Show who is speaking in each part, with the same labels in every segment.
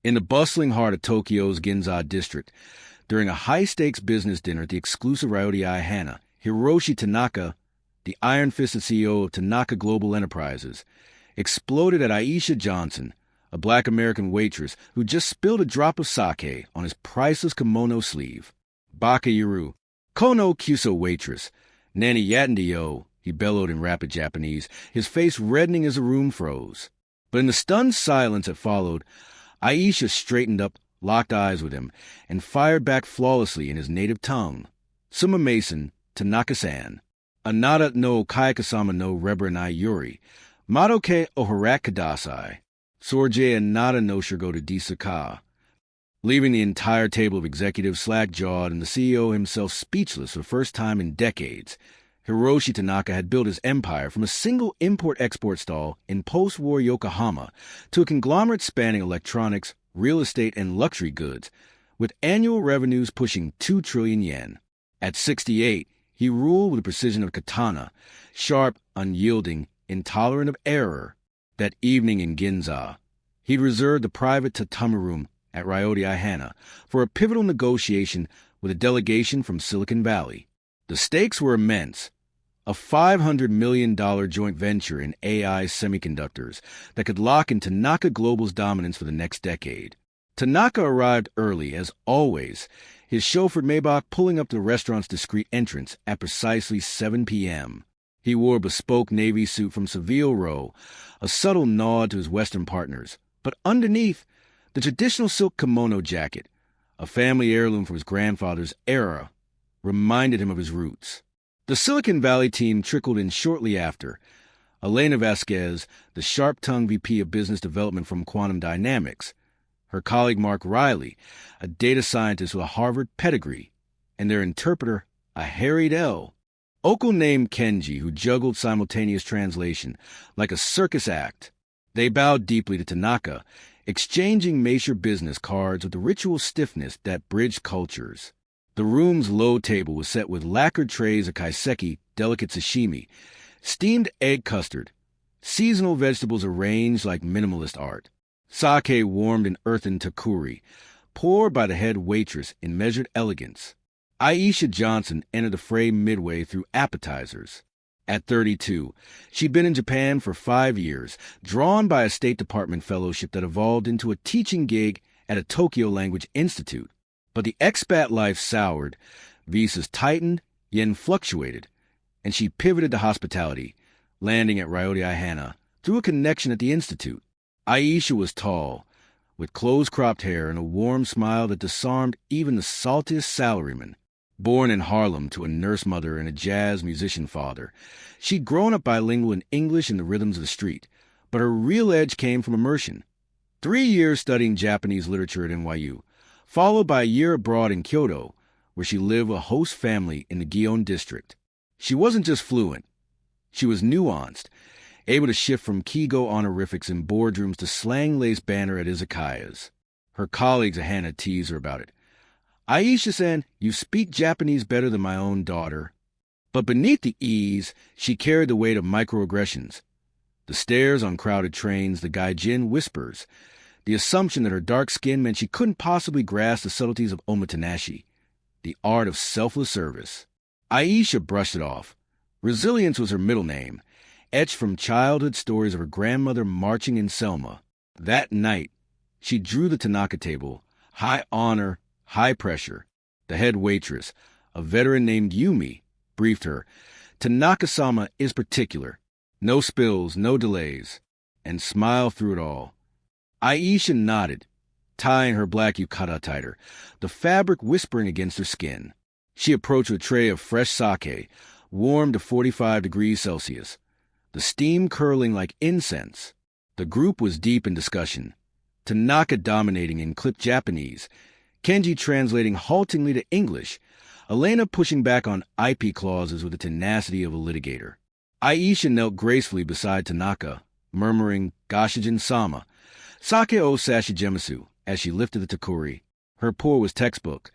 Speaker 1: In the bustling heart of Tokyo's Ginza district, during a high-stakes business dinner at the exclusive Ryotai Hana, Hiroshi Tanaka, the iron-fisted CEO of Tanaka Global Enterprises, exploded at Aisha Johnson, a black American waitress who just spilled a drop of sake on his priceless kimono sleeve. Baka Yuru, Kono Kyuso waitress, Nani Yatende yo, he bellowed in rapid Japanese, his face reddening as the room froze. But in the stunned silence that followed, Aisha straightened up, locked eyes with him, and fired back flawlessly in his native tongue. Suma Mason, Tanaka-san, Anata no Kaika-sama no Reberanai Yuri, Madoke Oharak Kadasai, Sorje Anata no Shirgoto Disaka. Leaving the entire table of executives slack-jawed and the CEO himself speechless for the first time in decades, Hiroshi Tanaka had built his empire from a single import-export stall in post-war Yokohama to a conglomerate spanning electronics, real estate, and luxury goods, with annual revenues pushing 2 trillion yen. At 68, he ruled with the precision of a katana, sharp, unyielding, intolerant of error. That evening in Ginza, he'd reserved the private tatami room at Ryotai Hana for a pivotal negotiation with a delegation from Silicon Valley. The stakes were immense. A $500 million joint venture in AI semiconductors that could lock in Tanaka Global's dominance for the next decade. Tanaka arrived early, as always, his chauffeured Maybach pulling up to the restaurant's discreet entrance at precisely 7 p.m. He wore a bespoke navy suit from Savile Row, a subtle nod to his Western partners, but underneath, the traditional silk kimono jacket, a family heirloom from his grandfather's era, reminded him of his roots. The Silicon Valley team trickled in shortly after. Elena Vasquez, the sharp-tongued VP of Business Development from Quantum Dynamics, her colleague Mark Riley, a data scientist with a Harvard pedigree, and their interpreter, a harried L. Oko named Kenji, who juggled simultaneous translation like a circus act. They bowed deeply to Tanaka, exchanging major business cards with the ritual stiffness that bridged cultures. The room's low table was set with lacquered trays of kaiseki, delicate sashimi, steamed egg custard, seasonal vegetables arranged like minimalist art, sake warmed in earthen takuri, poured by the head waitress in measured elegance. Aisha Johnson entered the fray midway through appetizers. At 32, she'd been in Japan for 5 years, drawn by a State Department fellowship that evolved into a teaching gig at a Tokyo Language Institute. But the expat life soured, visas tightened, yen fluctuated, and she pivoted to hospitality, landing at Ryotai Hana through a connection at the Institute. Aisha was tall, with close-cropped hair and a warm smile that disarmed even the saltiest salaryman. Born in Harlem to a nurse mother and a jazz musician father, she'd grown up bilingual in English and the rhythms of the street, but her real edge came from immersion. 3 years studying Japanese literature at NYU, followed by a year abroad in Kyoto, where she lived with a host family in the Gion district. She wasn't just fluent. She was nuanced, able to shift from Kigo honorifics in boardrooms to slang-laced banter at izakayas. Her colleagues at Hana teased her about it. Aisha-san, you speak Japanese better than my own daughter. But beneath the ease, she carried the weight of microaggressions. The stares on crowded trains, the gaijin whispers, the assumption that her dark skin meant she couldn't possibly grasp the subtleties of omotenashi, the art of selfless service. Aisha brushed it off. Resilience was her middle name, etched from childhood stories of her grandmother marching in Selma. That night, she drew the Tanaka table, high honor, high pressure. The head waitress, a veteran named Yumi, briefed her. Tanaka-sama is particular. No spills, no delays. And smiled through it all. Aisha nodded, tying her black yukata tighter, the fabric whispering against her skin. She approached with a tray of fresh sake, warmed to 45 degrees Celsius, the steam curling like incense. The group was deep in discussion. Tanaka dominating in clipped Japanese, Kenji translating haltingly to English, Elena pushing back on IP clauses with the tenacity of a litigator. Aisha knelt gracefully beside Tanaka, murmuring Gashijin-sama, Sake o sashigemasu, as she lifted the takuri. Her pour was textbook,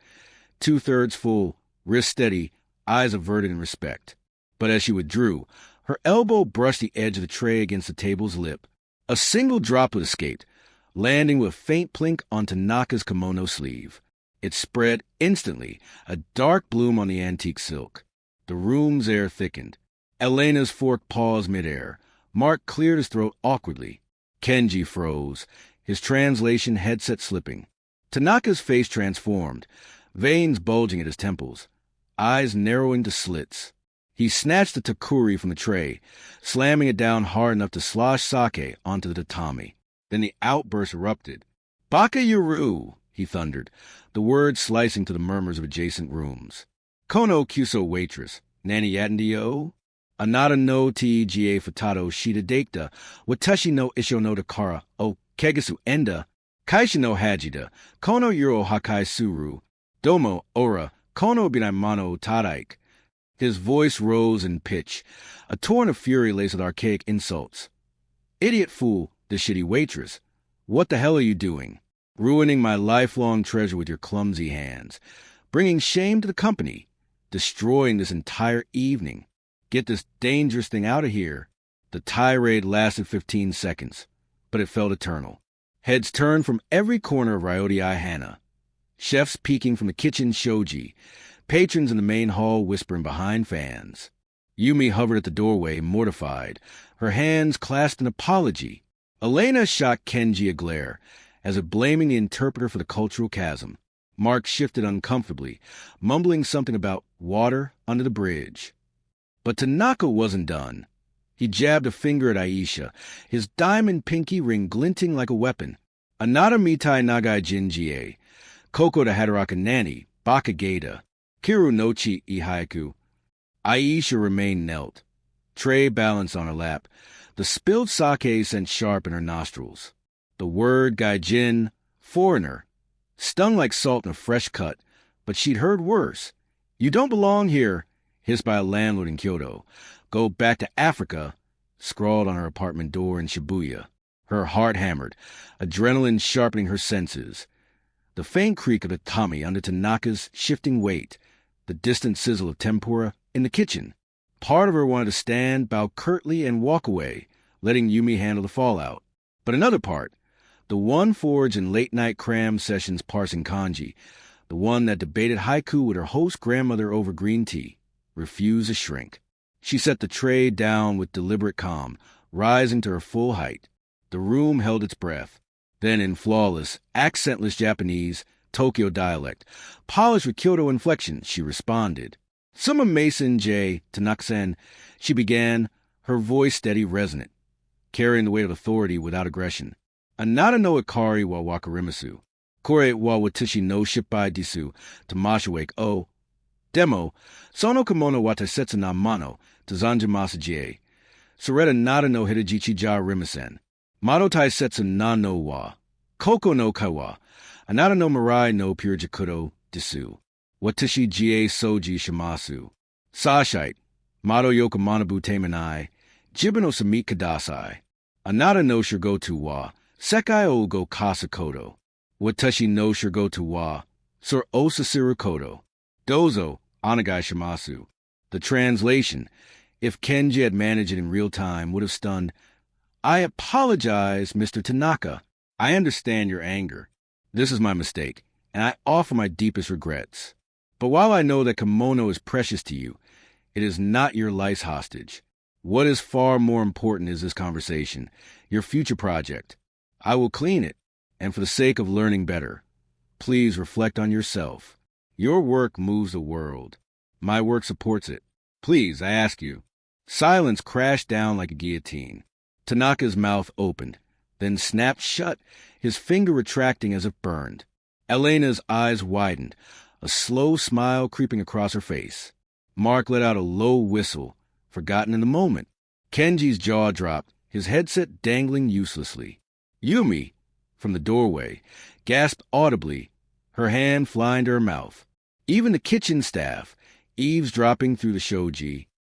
Speaker 1: 2/3 full, wrist steady, eyes averted in respect. But as she withdrew, her elbow brushed the edge of the tray against the table's lip. A single droplet escaped, landing with a faint plink on Tanaka's kimono sleeve. It spread instantly, a dark bloom on the antique silk. The room's air thickened. Elena's fork paused midair. Mark cleared his throat awkwardly. Kenji froze, his translation headset slipping. Tanaka's face transformed, veins bulging at his temples, eyes narrowing to slits. He snatched the takuri from the tray, slamming it down hard enough to slosh sake onto the tatami. Then the outburst erupted. "Baka Yuru!" he thundered, the words slicing to the murmurs of adjacent rooms. "Kono Kyuso Waitress, Nani Yatendio? Anata no T-Ga Futato Shita Dekta, Watashi no Isho no Dakara, O Kegasu Enda, Kaisha no Hajida, Kono Yuro Hakai Suru, Domo Ora, Kono Binaimano Tadaik." His voice rose in pitch, a torrent of fury laced with archaic insults. "Idiot fool, the shitty waitress. What the hell are you doing? Ruining my lifelong treasure with your clumsy hands. Bringing shame to the company. Destroying this entire evening. Get this dangerous thing out of here." The tirade lasted 15 seconds, but it felt eternal. Heads turned from every corner of Ryotei Hana. Chefs peeking from the kitchen shoji. Patrons in the main hall whispering behind fans. Yumi hovered at the doorway, mortified, her hands clasped in apology. Elena shot Kenji a glare, as if blaming the interpreter for the cultural chasm. Mark shifted uncomfortably, mumbling something about water under the bridge. But Tanaka wasn't done. He jabbed a finger at Aisha, his diamond pinky ring glinting like a weapon. "Anata mitai nagai jinjie, Koko to Hadaraka Nani, Baka Geda, Kiru nochi I haiku." Aisha remained knelt, tray balanced on her lap. The spilled sake sent sharp in her nostrils. The word gaijin, foreigner, stung like salt in a fresh cut, but she'd heard worse. "You don't belong here," hissed by a landlord in Kyoto. "Go back to Africa," scrawled on her apartment door in Shibuya. Her heart hammered, adrenaline sharpening her senses. The faint creak of the tatami under Tanaka's shifting weight, the distant sizzle of tempura in the kitchen. Part of her wanted to stand, bow curtly, and walk away, letting Yumi handle the fallout. But another part, the one forged in late-night cram sessions parsing kanji, the one that debated haiku with her host grandmother over green tea, refused to shrink. She set the tray down with deliberate calm, rising to her full height. The room held its breath. Then in flawless, accentless Japanese, Tokyo dialect, polished with Kyoto inflection, she responded. "Summa Mason J. Tanaka-sen," she began, her voice steady, resonant, carrying the weight of authority without aggression. "Anata no ikari wa wakarimasu. Kore wa watashi no shippai disu, tamashawake o. Demo, sono kimono watasetsu na mano, tazanjimasu jie. Soreta nada no hitajichi ja rimasen. Mado taisetsu na no wa. Koko no kawa. Anata no marai no purijakudo disu. Watashi jie soji shimasu. Sashite. Mado yoka manabu temanai. Jiba no sami kadasai. Anata no shirgotu wa. Sekai o go kasa kodo. Watashi no shirgotu wa. Sur osasiru kodo. Dozo, anagai shimasu. The translation, if Kenji had managed it in real time, would have stunned. "I apologize, Mr. Tanaka. I understand your anger. This is my mistake, and I offer my deepest regrets. But while I know that kimono is precious to you, it is not your life's hostage. What is far more important is this conversation, your future project. I will clean it, and for the sake of learning better, please reflect on yourself. Your work moves the world. My work supports it. Please, I ask you." Silence crashed down like a guillotine. Tanaka's mouth opened, then snapped shut, his finger retracting as if burned. Elena's eyes widened, a slow smile creeping across her face. Mark let out a low whistle, forgotten in the moment. Kenji's jaw dropped, his headset dangling uselessly. Yumi, from the doorway, gasped audibly, her hand flying to her mouth. Even the kitchen staff, eavesdropping through the shoji,